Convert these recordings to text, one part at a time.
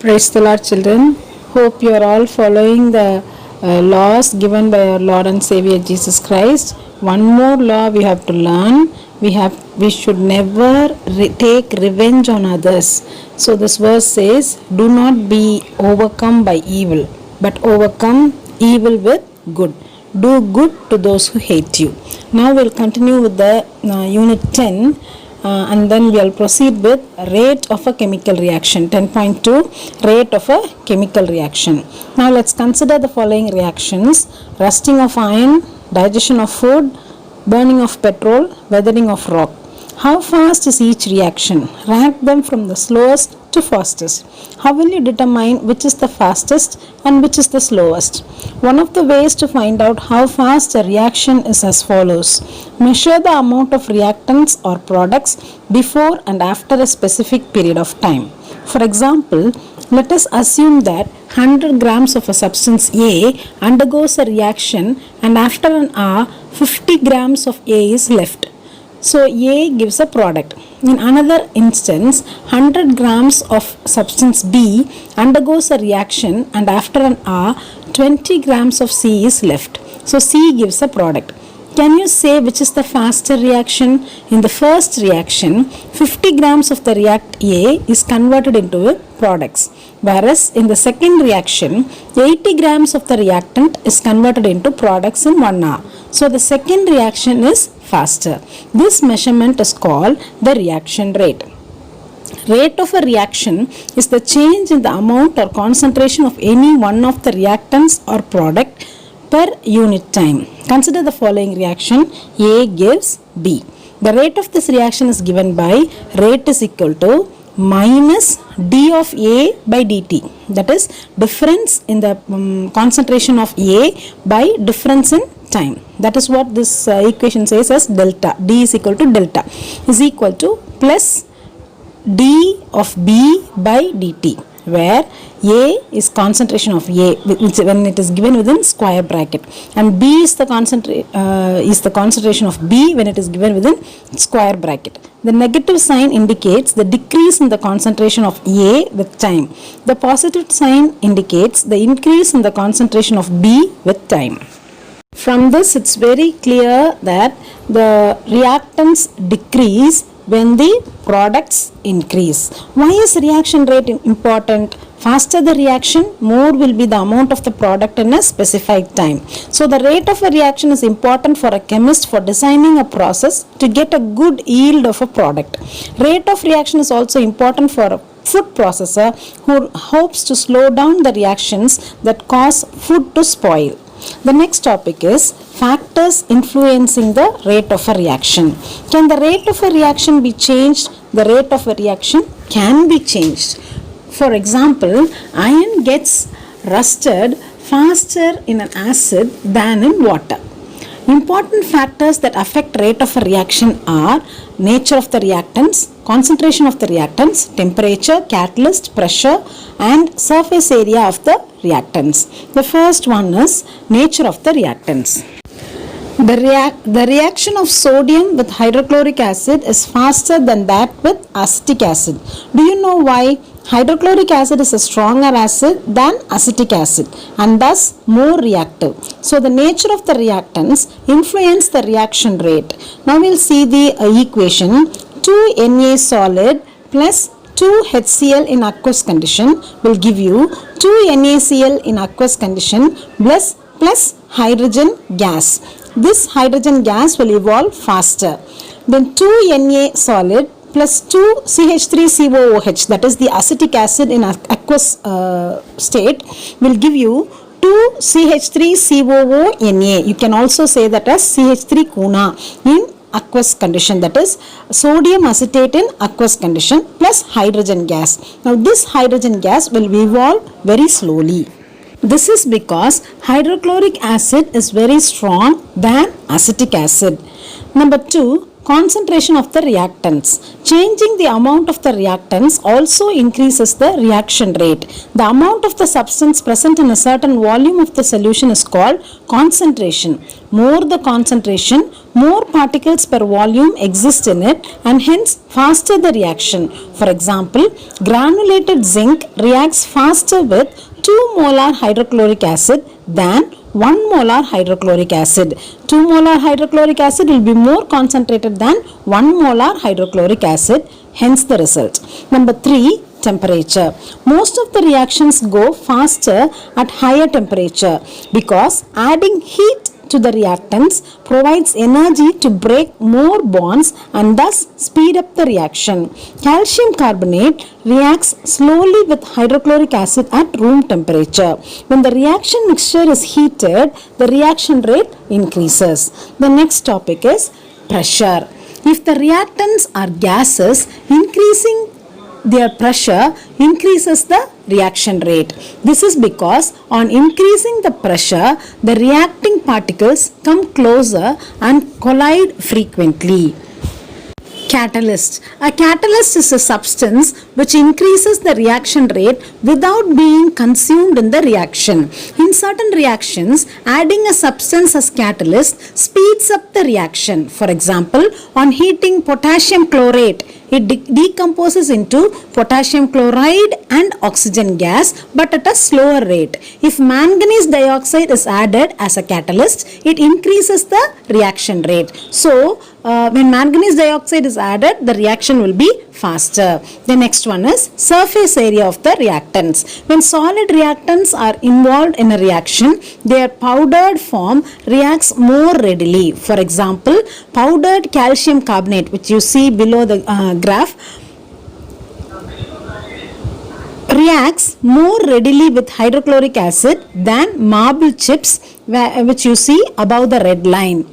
Praise the Lord, children. Hope you are all following the laws given by our Lord and Savior Jesus Christ. One more law we have to learn. We should never take revenge on others. So this verse says, "Do not be overcome by evil, but overcome evil with good. Do good to those who hate you." Now we'll continue with the unit 10. And then we'll proceed with rate of a chemical reaction. 10.2 rate of a chemical reaction. Now let's consider the following reactions: rusting of iron, digestion of food, burning of petrol, weathering of rock. How fast is each reaction? Rank them from the slowest to fastest. How will you determine which is the fastest and which is the slowest? One of the ways to find out how fast a reaction is as follows. Measure the amount of reactants or products before and after a specific period of time. For example, let us assume that 100 grams of a substance A undergoes a reaction and after an hour 50 grams of A is left. So A gives a product. In another instance, 100 grams of substance B undergoes a reaction and after an hour 20 grams of C is left. So C gives a product. Can you say which is the faster reaction? In the first reaction, 50 grams of the react A is converted into products, whereas in the second reaction, 80 grams of the reactant is converted into products in 1 hour. So the second reaction is faster. This measurement is called the reaction rate. Rate of a reaction is the change in the amount or concentration of any one of the reactants or product per unit time. Consider the following reaction. A gives B. The rate of this reaction is given by rate is equal to minus d of A by dt. That is difference in the concentration of A by difference in time. That is what this equation says as delta. D is equal to delta is equal to plus d of B by dt, where A is concentration of A which when it is given within square bracket, and B is the concentration of B when it is given within square bracket. The negative sign indicates the decrease in the concentration of A with time. The positive sign indicates the increase in the concentration of B with time. From this, it's very clear that the reactants decrease when the products increase. Why is reaction rate important? Faster the reaction, more will be the amount of the product in a specified time. So the rate of a reaction is important for a chemist for designing a process to get a good yield of a product. Rate of reaction is also important for a food processor who hopes to slow down the reactions that cause food to spoil. The next topic is factors influencing the rate of a reaction. Can the rate of a reaction be changed? The rate of a reaction can be changed. For example, iron gets rusted faster in an acid than in water. Important factors that affect rate of a reaction are nature of the reactants, concentration of the reactants, temperature, catalyst, pressure, and surface area of the reactants. The first one is nature of the reactants. The reaction of sodium with hydrochloric acid is faster than that with acetic acid. Do you know why? Hydrochloric acid is a stronger acid than acetic acid and thus more reactive. So the nature of the reactants influence the reaction rate. Now we'll see the equation. 2Na solid plus 2HCl in aqueous condition will give you 2NaCl in aqueous condition plus hydrogen gas. This hydrogen gas will evolve faster. Then 2Na solid plus 2CH3COOH, that is the acetic acid in aqueous state, will give you 2CH3COONA. You can also say that as CH3COONA in aqueous condition, that is sodium acetate in aqueous condition plus hydrogen gas. Now this hydrogen gas will evolve very slowly. This is because hydrochloric acid is very strong than acetic acid. Number 2, concentration of the reactants. Changing the amount of the reactants also increases the reaction rate. The amount of the substance present in a certain volume of the solution is called concentration. More the concentration, more particles per volume exist in it, and hence faster the reaction. For example, granulated zinc reacts faster with 2 molar hydrochloric acid than 1 molar hydrochloric acid. 2 molar hydrochloric acid will be more concentrated than 1 molar hydrochloric acid, hence the result. Number 3, temperature. Most of the reactions go faster at higher temperature because adding heat to the reactants provides energy to break more bonds and thus speed up the reaction. Calcium carbonate reacts slowly with hydrochloric acid at room temperature. When the reaction mixture is heated, the reaction rate increases. The next topic is pressure. If the reactants are gases, increasing their pressure increases the reaction rate. This is because on increasing the pressure, the reacting particles come closer and collide frequently. Catalyst. A catalyst is a substance which increases the reaction rate without being consumed in the reaction. In certain reactions, adding a substance as catalyst speeds up the reaction. For example, on heating potassium chlorate, it decomposes into potassium chloride and oxygen gas, but at a slower rate. If manganese dioxide is added as a catalyst, it increases the reaction rate. So, when manganese dioxide is added, the reaction will be faster. The next one is surface area of the reactants. When solid reactants are involved in a reaction, their powdered form reacts more readily. For example, powdered calcium carbonate, which you see below the graph, reacts more readily with hydrochloric acid than marble chips, which you see above the red line,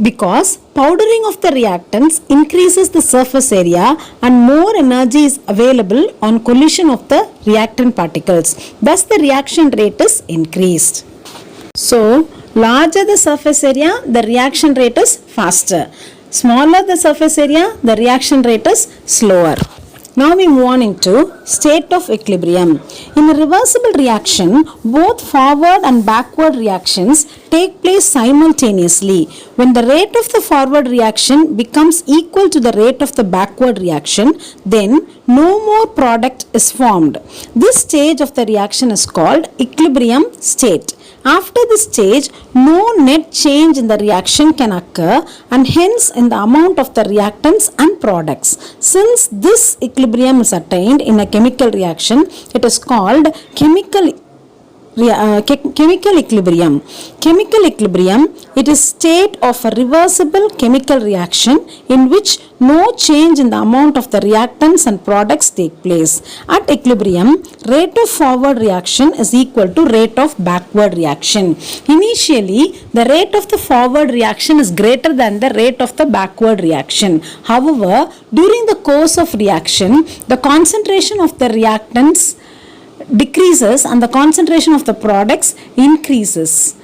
because powdering of the reactants increases the surface area and more energy is available on collision of the reactant particles. Thus, the reaction rate is increased. So, larger the surface area, the reaction rate is faster. Smaller the surface area, the reaction rate is slower. Now we move on into state of equilibrium. In a reversible reaction, both forward and backward reactions take place simultaneously. When the rate of the forward reaction becomes equal to the rate of the backward reaction, then no more product is formed. This stage of the reaction is called equilibrium state. After this stage, no net change in the reaction can occur, and hence in the amount of the reactants and products. Since this equilibrium is attained in a chemical reaction, it is called chemical equilibrium. Chemical equilibrium, it is state of a reversible chemical reaction in which no change in the amount of the reactants and products take place. At equilibrium, rate of forward reaction is equal to rate of backward reaction. Initially, the rate of the forward reaction is greater than the rate of the backward reaction. However, during the course of reaction, the concentration of the reactants decreases and the concentration of the products increases.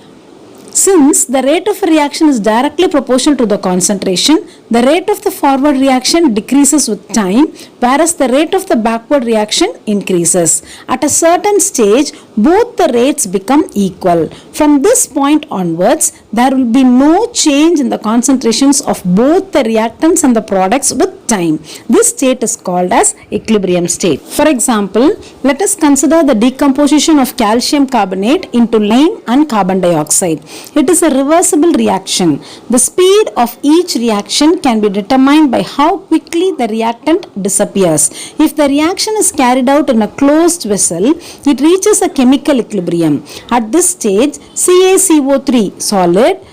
Since the rate of a reaction is directly proportional to the concentration, the rate of the forward reaction decreases with time, whereas the rate of the backward reaction increases. At a certain stage, both the rates become equal. From this point onwards, there will be no change in the concentrations of both the reactants and the products with time. This state is called as equilibrium state. For example, let us consider the decomposition of calcium carbonate into lime and carbon dioxide. It is a reversible reaction. The speed of each reaction can be determined by how quickly the reactant disappears. If the reaction is carried out in a closed vessel, it reaches a chemical equilibrium. At this stage, CaCO3 solid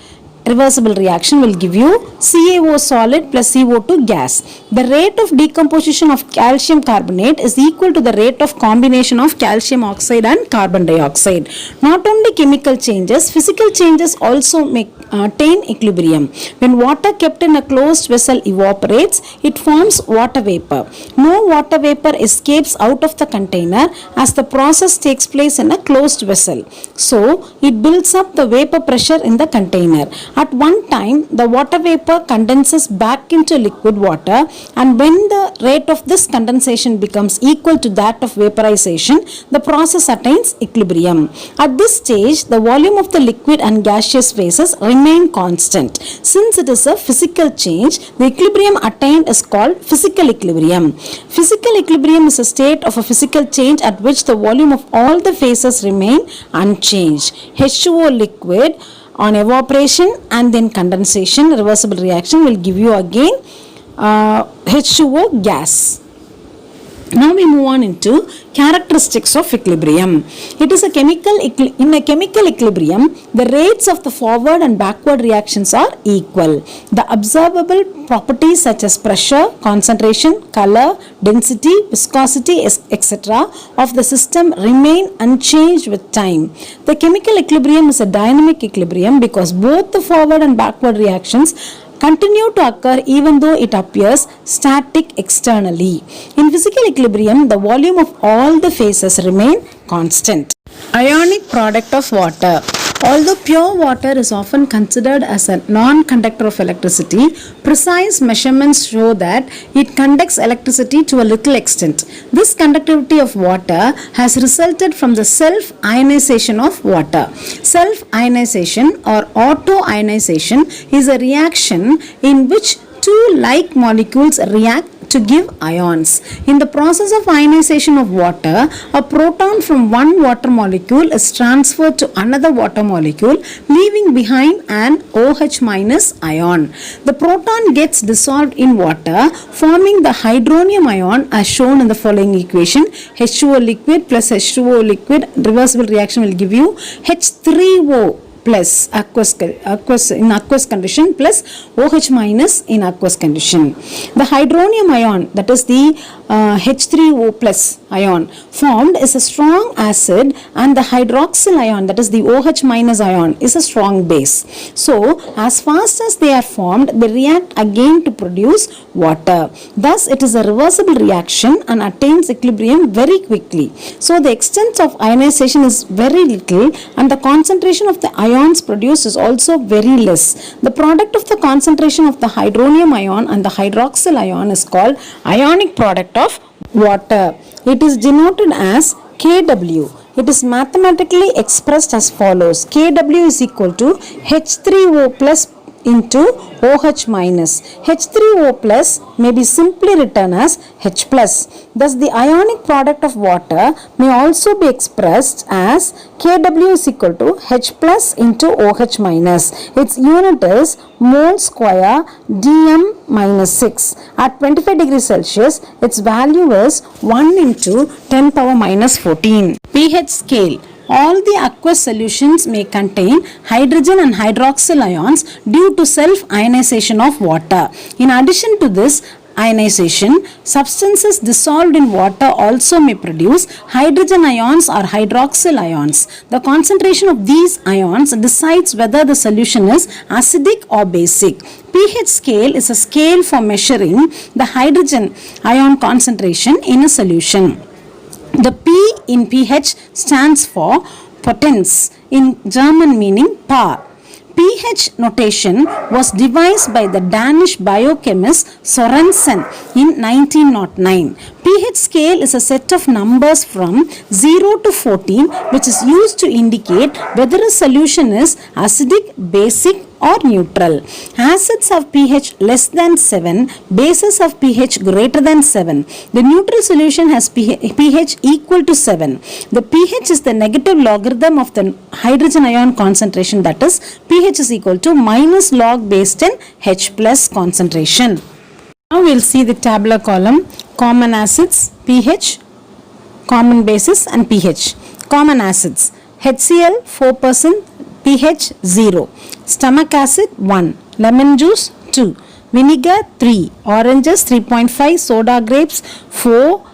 reversible reaction will give you CaO solid plus CO2 gas. The rate of decomposition of calcium carbonate is equal to the rate of combination of calcium oxide and carbon dioxide. Not only chemical changes, physical changes also may attain equilibrium. When water kept in a closed vessel evaporates, it forms water vapor. No water vapor escapes out of the container as the process takes place in a closed vessel. So, it builds up the vapor pressure in the container. At one time, the water vapor condenses back into liquid water, and when the rate of this condensation becomes equal to that of vaporization, the process attains equilibrium. At this stage, the volume of the liquid and gaseous phases remain constant. Since it is a physical change, the equilibrium attained is called physical equilibrium. Physical equilibrium is a state of a physical change at which the volume of all the phases remain unchanged. H2O liquid on evaporation and then condensation, reversible reaction will give you again H2O gas. Now we move on into characteristics of equilibrium. It is a in a chemical equilibrium, the rates of the forward and backward reactions are equal. The observable properties such as pressure, concentration, color, density, viscosity, etc. of the system remain unchanged with time. The chemical equilibrium is a dynamic equilibrium because both the forward and backward reactions continue to occur even though it appears static externally. In physical equilibrium, the volume of all the phases remain constant. Ionic product of water. Although pure water is often considered as a non-conductor of electricity, precise measurements show that it conducts electricity to a little extent. This conductivity of water has resulted from the self-ionization of water. Self-ionization or auto-ionization is a reaction in which two like molecules react to give ions. In the process of ionization of water, a proton from one water molecule is transferred to another water molecule, leaving behind an OH- ion. The proton gets dissolved in water, forming the hydronium ion as shown in the following equation. H2O liquid plus H2O liquid, reversible reaction will give you H3O plus in aqueous condition plus OH minus in aqueous condition. The hydronium ion, that is the H3O plus ion formed is a strong acid, and the hydroxyl ion, that is the OH minus ion, is a strong base. So as fast as they are formed, they react again to produce water. Thus it is a reversible reaction and attains equilibrium very quickly. So the extent of ionization is very little and the concentration of the ions produced is also very less. The product of the concentration of the hydronium ion and the hydroxyl ion is called ionic product of water. It is denoted as Kw. It is mathematically expressed as follows. Kw is equal to H3O plus into OH minus. H3O plus may be simply written as H plus. Thus the ionic product of water may also be expressed as Kw is equal to H plus into OH minus. Its unit is mole square dm minus 6. At 25 degrees Celsius, its value is 1 into 10 power minus 14. pH scale. All the aqueous solutions may contain hydrogen and hydroxyl ions due to self-ionization of water. In addition to this ionization, substances dissolved in water also may produce hydrogen ions or hydroxyl ions. The concentration of these ions decides whether the solution is acidic or basic. pH scale is a scale for measuring the hydrogen ion concentration in a solution. The P in pH stands for potence, in German meaning power. pH notation was devised by the Danish biochemist Sorensen in 1909. pH scale is a set of numbers from 0 to 14 which is used to indicate whether a solution is acidic, basic or neutral. Acids have pH less than 7, bases have pH greater than 7. The neutral solution has pH equal to 7. The pH is the negative logarithm of the hydrogen ion concentration, that is pH is equal to minus log base 10 H plus concentration. Now we will see the tabular column. Common acids, pH, common bases and pH. Common acids, HCl 4%, pH 0. Stomach acid 1, lemon juice 2, vinegar 3, oranges 3.5, soda grapes 4,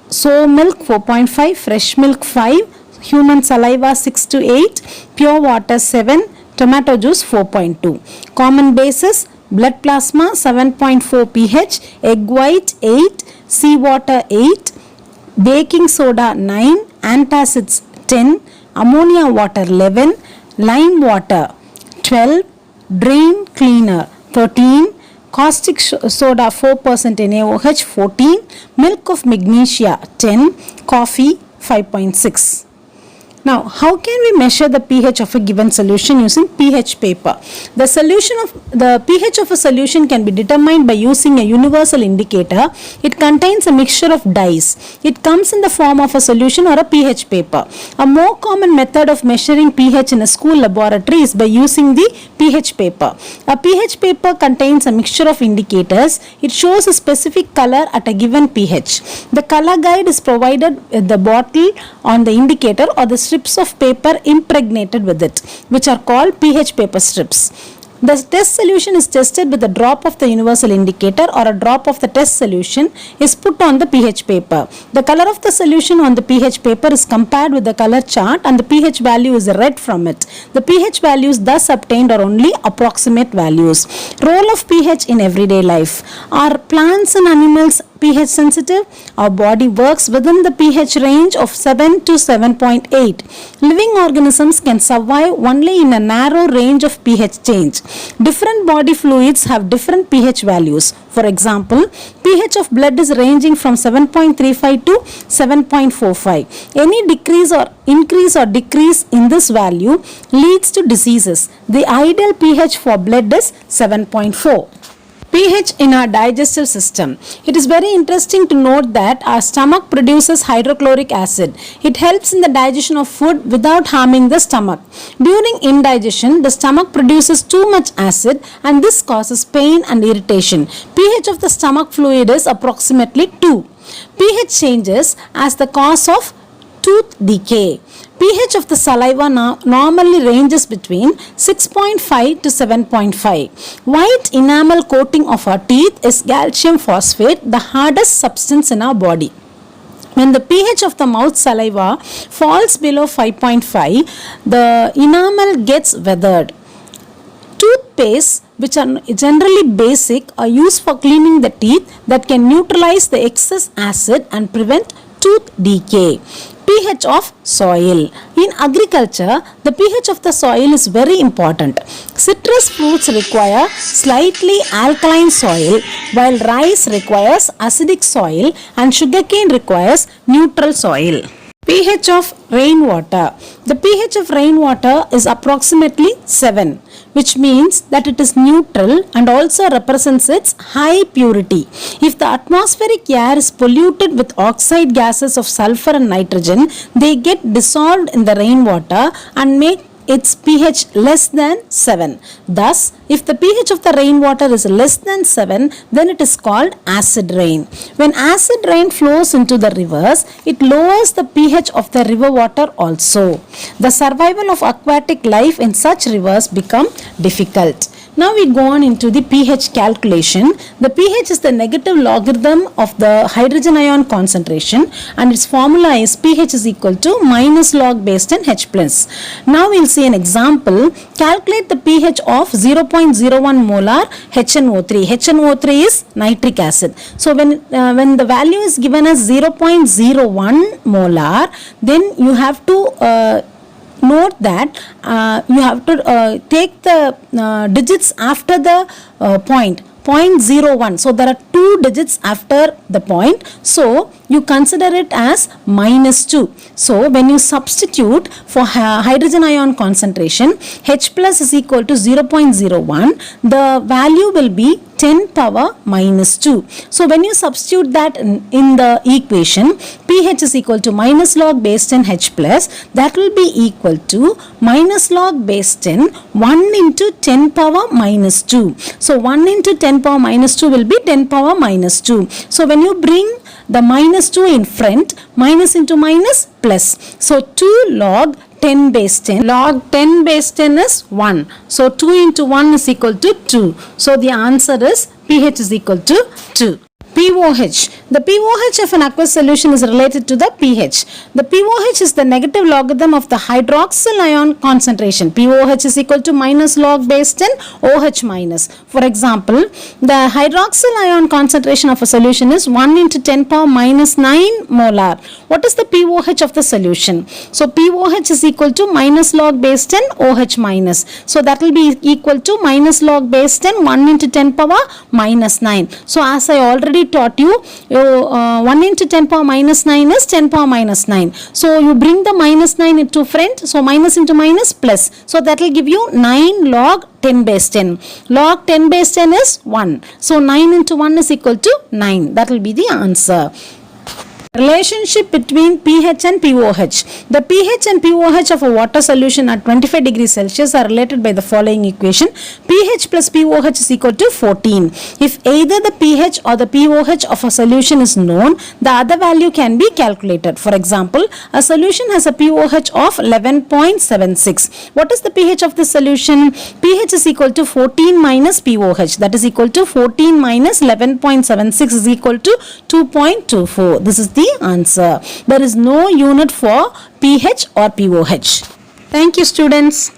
soy milk 4.5, fresh milk 5, human saliva 6 to 8, pure water 7, tomato juice 4.2. Common bases: blood plasma 7.4 pH, egg white 8, sea water 8, baking soda 9, antacids 10, ammonia water 11, lime water 12, drain cleaner 13, caustic soda 4% NaOH 14, milk of magnesia 10, coffee 5.6. Now, how can we measure the pH of a given solution using pH paper? The pH of a solution can be determined by using a universal indicator. It contains a mixture of dyes. It comes in the form of a solution or a pH paper. A more common method of measuring pH in a school laboratory is by using the pH paper. A pH paper contains a mixture of indicators. It shows a specific color at a given pH. The color guide is provided with the bottle on the indicator or the strips of paper impregnated with it, which are called pH paper strips. The test solution is tested with a drop of the universal indicator or a drop of the test solution is put on the pH paper. The color of the solution on the pH paper is compared with the color chart and the pH value is read from it. The pH values thus obtained are only approximate values. Role of pH in everyday life. Are plants and animals pH sensitive? Our body works within the pH range of 7 to 7.8. Living organisms can survive only in a narrow range of pH change. Different body fluids have different pH values. For example, pH of blood is ranging from 7.35 to 7.45. Any decrease or increase or decrease in this value leads to diseases. The ideal pH for blood is 7.4. pH in our digestive system. It is very interesting to note that our stomach produces hydrochloric acid. It helps in the digestion of food without harming the stomach. During indigestion, the stomach produces too much acid and this causes pain and irritation. pH of the stomach fluid is approximately 2. pH changes as the cause of tooth decay. pH of the saliva normally ranges between 6.5 to 7.5. White enamel coating of our teeth is calcium phosphate, the hardest substance in our body. When the pH of the mouth saliva falls below 5.5, the enamel gets weathered. Toothpaste, which are generally basic, are used for cleaning the teeth that can neutralize the excess acid and prevent tooth decay. pH of soil. In agriculture, the pH of the soil is very important. Citrus fruits require slightly alkaline soil, while rice requires acidic soil and sugarcane requires neutral soil. pH of rainwater. The pH of rainwater is approximately 7, which means that it is neutral and also represents its high purity. If the atmospheric air is polluted with oxide gases of sulfur and nitrogen, they get dissolved in the rainwater and make its pH less than 7. Thus, if the pH of the rainwater is less than 7, then it is called acid rain. When acid rain flows into the rivers, it lowers the pH of the river water also. The survival of aquatic life in such rivers become difficult. Now we go on into the pH calculation. The pH is the negative logarithm of the hydrogen ion concentration and its formula is pH is equal to minus log base 10 H plus. Now we will see an example. Calculate the pH of 0.01 molar HNO3. HNO3 is nitric acid. So when the value is given as 0.01 molar, then you have to note that you have to take the digits after the point. 0.01. So there are 2 digits after the point. So you consider it as minus 2. So when you substitute for hydrogen ion concentration, H plus is equal to 0.01. The value will be 10 power minus 2. So when you substitute that in the equation, pH is equal to minus log base 10 H plus, that will be equal to minus log base 10 1 into 10 power minus 2. So 1 into 10 power minus 2 will be 10 power minus 2. So when you bring the minus 2 in front, minus into minus plus. So 2 log 10 base 10. Log 10 base 10 is 1. So 2 into 1 is equal to 2. So the answer is pH is equal to 2. pOH. The pOH of an aqueous solution is related to the pH. The pOH is the negative logarithm of the hydroxyl ion concentration. pOH is equal to minus log base 10 OH minus. For example, the hydroxyl ion concentration of a solution is 1 into 10 power minus 9 molar. What is the pOH of the solution? So pOH is equal to minus log base 10 OH minus. So that will be equal to minus log base 10 1 into 10 power minus 9. So as I already taught you, 1 into 10 power minus 9 is 10 power minus 9. So you bring the minus 9 into front. So minus into minus plus. So that will give you 9 log 10 base 10. Log 10 base 10 is 1. So 9 into 1 is equal to 9. That will be the answer. Relationship between pH and pOH. The pH and pOH of a water solution at 25 degrees Celsius are related by the following equation. pH plus pOH is equal to 14. If either the pH or the pOH of a solution is known, the other value can be calculated. For example, a solution has a pOH of 11.76. What is the pH of the solution? pH is equal to 14 minus pOH. That is equal to 14 minus 11.76 is equal to 2.24. This is the answer. There is no unit for pH or pOH. Thank you, students.